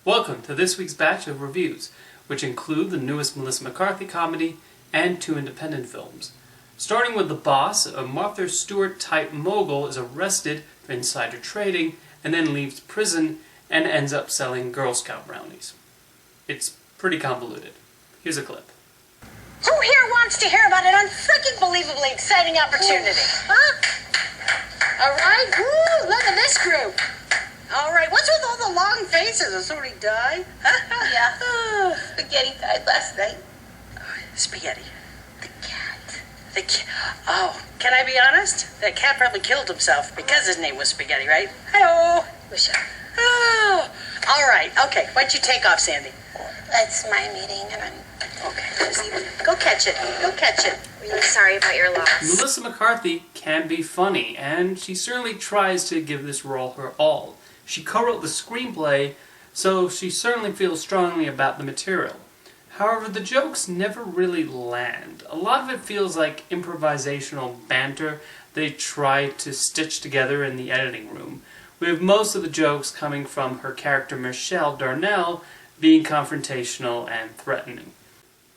Welcome to this week's batch of reviews, which include the newest Melissa McCarthy comedy and 2 independent films. Starting with The Boss, a Martha Stewart-type mogul is arrested for insider trading and then leaves prison and ends up selling Girl Scout brownies. It's pretty convoluted. Here's a clip. Who here wants to hear about an unfreaking-believably exciting opportunity? Huh? All right, woo, look at this group. All right, what's with all the long faces? Does somebody die? Yeah. Oh, Spaghetti died last night. Spaghetti. The cat. Oh, can I be honest? That cat probably killed himself because his name was Spaghetti, right? Hi-oh. Wish I... Oh. All right, okay. Why don't you take off, Sandy? It's my meeting, and I'm Okay. Go catch it. Go catch it. really sorry about your loss. Melissa McCarthy can be funny, and she certainly tries to give this role her all. She co-wrote the screenplay, so she certainly feels strongly about the material. However, the jokes never really land. A lot of it feels like improvisational banter they try to stitch together in the editing room, with most of the jokes coming from her character Michelle Darnell being confrontational and threatening.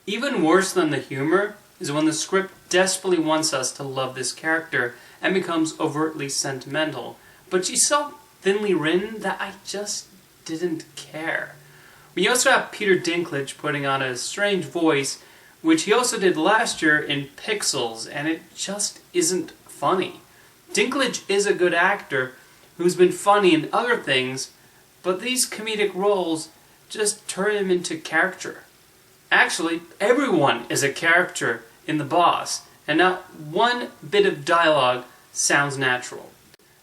Even worse than the humor is when the script desperately wants us to love this character and becomes overtly sentimental, but she's so thinly written that I just didn't care. We also have Peter Dinklage putting on a strange voice, which he also did last year in Pixels, and it just isn't funny. Dinklage is a good actor who's been funny in other things, but these comedic roles just turn him into character. Actually, everyone is a character in The Boss, and not one bit of dialogue sounds natural.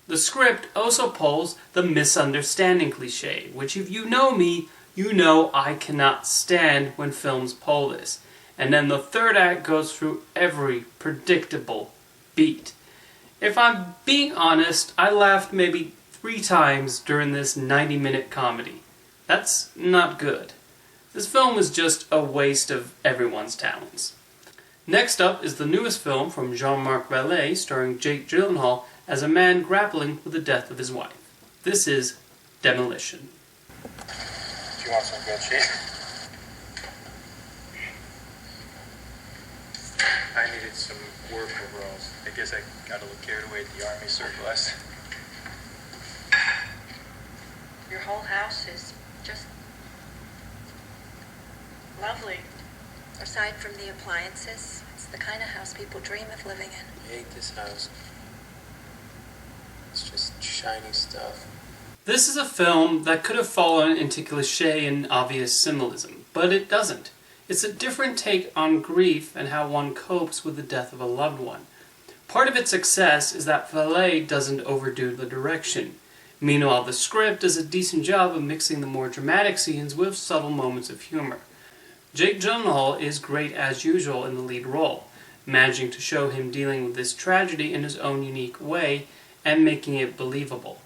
The script also pulls the misunderstanding cliche, which if you know me, you know I cannot stand when films pull this. And then the third act goes through every predictable beat. If I'm being honest, I laughed maybe 3 times during this 90-minute comedy. That's not good. This film is just a waste of everyone's talents. Next up is the newest film from Jean-Marc Vallée, starring Jake Gyllenhaal as a man grappling with the death of his wife. This is Demolition. Do you want some good cheese? I needed some work overalls. I guess I got a little carried away at the army surplus. Your whole house is just lovely. Aside from the appliances, it's the kind of house people dream of living in. I hate this house. It's just shiny stuff. This is a film that could have fallen into cliché and obvious symbolism, but it doesn't. It's a different take on grief and how one copes with the death of a loved one. Part of its success is that Vallée doesn't overdo the direction. Meanwhile, the script does a decent job of mixing the more dramatic scenes with subtle moments of humor. Jake Gyllenhaal is great as usual in the lead role, managing to show him dealing with this tragedy in his own unique way and making it believable.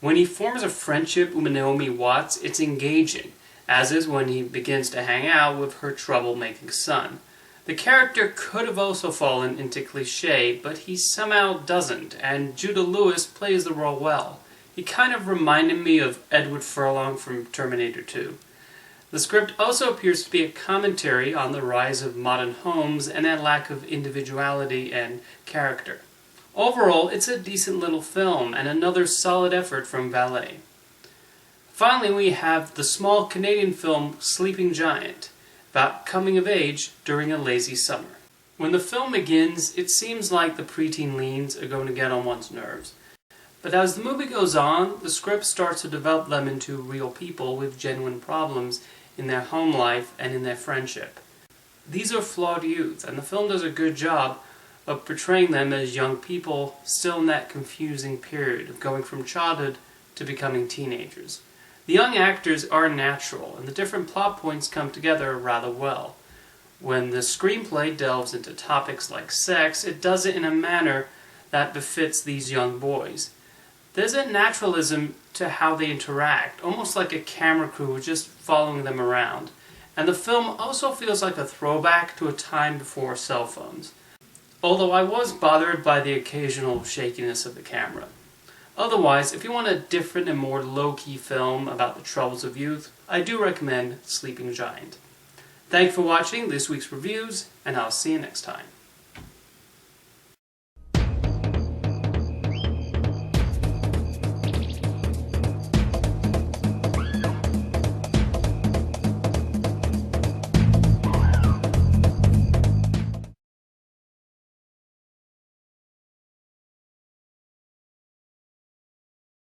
When he forms a friendship with Naomi Watts, it's engaging, as is when he begins to hang out with her troublemaking son. The character could have also fallen into cliché, but he somehow doesn't, and Judah Lewis plays the role well. He kind of reminded me of Edward Furlong from Terminator 2. The script also appears to be a commentary on the rise of modern homes and a lack of individuality and character. Overall, it's a decent little film and another solid effort from Vallée. Finally, we have the small Canadian film Sleeping Giant, about coming of age during a lazy summer. When the film begins, it seems like the preteen leans are going to get on one's nerves. But as the movie goes on, the script starts to develop them into real people with genuine problems in their home life and in their friendship. These are flawed youth, and the film does a good job of portraying them as young people still in that confusing period of going from childhood to becoming teenagers. The young actors are natural, and the different plot points come together rather well. When the screenplay delves into topics like sex, it does it in a manner that befits these young boys. There's a naturalism to how they interact, almost like a camera crew just following them around. And the film also feels like a throwback to a time before cell phones. Although I was bothered by the occasional shakiness of the camera. Otherwise, if you want a different and more low-key film about the troubles of youth, I do recommend Sleeping Giant. Thank you for watching this week's reviews, and I'll see you next time.